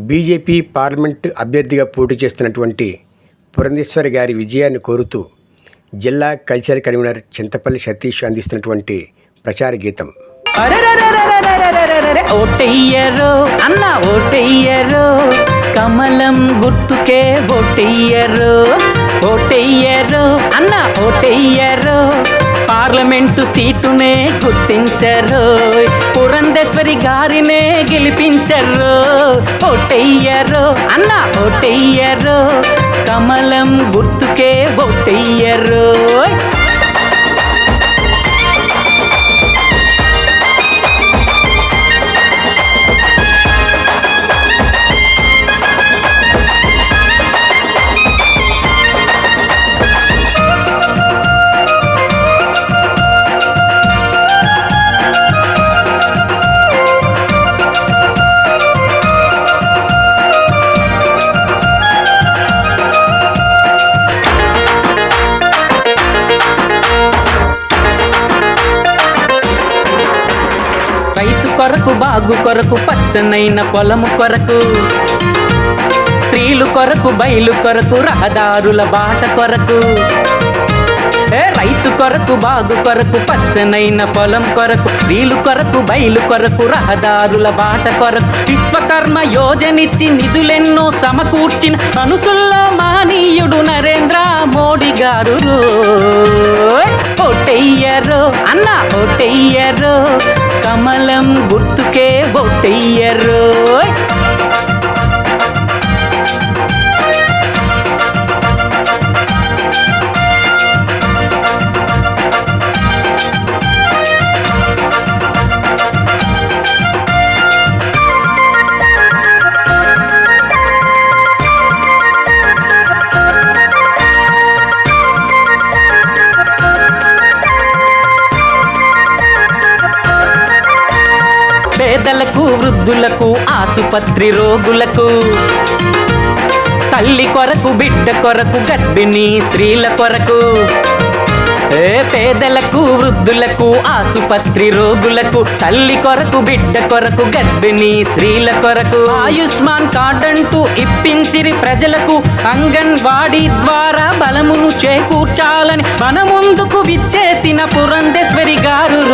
BJP parliament అభ్యర్థిగా పోటీ చేస్తున్నటువంటి పురంధేశ్వరి గారి విజయాన్ని కోరుతూ జిల్లా కల్చరల్ కన్వీనర్ చింతపల్లి సతీష్ అందిస్తున్నటువంటి ప్రచార గీతం. ఓటెయ్యరు అన్న ఓటెయ్యరు, కమలం గుర్తుకే ఓటెయ్యరు. ఓటెయ్యరు అన్న ఓటెయ్యరు, పార్లమెంటు సీటునే గుర్తించరు, పురంధేశ్వరి గారినే గెలిపించరు. ఓటెయ్యరు అన్న ఓటెయ్యరు, కమలం గుర్తుకే ఓటెయ్యరు. రైతు కొరకు, బాగు కొరకు, పచ్చనైన పొలము కొరకు, స్త్రీలు కొరకు, బయలు కొరకు, రహదారుల బాట కొరకు. రైతు కొరకు, బాగు కొరకు, పచ్చనైన పొలం కొరకు, స్త్రీలు కొరకు, బయలు కొరకు, రహదారుల బాట కొరకు. విశ్వకర్మ యోజనిచ్చి నిధులెన్నో సమకూర్చిన మనసుల్లో మానీయుడు నరేంద్ర మోడీ గారు. ఓటెయ్యరు అన్న ఓటెయ్యరు, కమలం గుర్తుకే ఓటెయ్యరు. పేదలకు, వృద్ధులకు, ఆసుపత్రి రోగులకు, తల్లి కొరకు, బిడ్డ కొరకు, గర్భిణీ స్త్రీల కొరకు. పేదలకు, వృద్ధులకు, ఆసుపత్రి రోగులకు, తల్లి కొరకు, బిడ్డ కొరకు, గర్భిణీ స్త్రీల కొరకు. ఆయుష్మాన్ కార్డ్ అంటూ ఇప్పించిరి ప్రజలకు, అంగన్వాడీ ద్వారా బలమును చేకూర్చాలని మన ముందుకు విచ్చేసిన పురంధేశ్వరి గారు.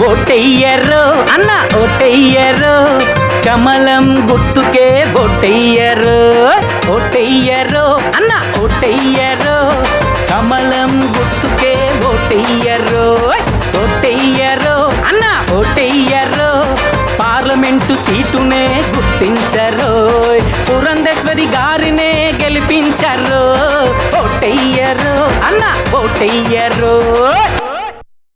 ఓటెయ్యరు అన్న ఓటెయ్యరు, కమలం గుర్తుకే ఓటెయ్యరు. ఓటెయ్యరు అన్న ఓటెయ్యరు, కమలం గుర్తుకే ఓటెయ్యరు. ఓటెయ్యరు అన్న ఓటెయ్యరు, పార్లమెంటు సీటునే గుర్తించరు, పురంధేశ్వరి గారినే గెలిపించరు. ఓటెయ్యరు అన్న ఓటెయ్యరు.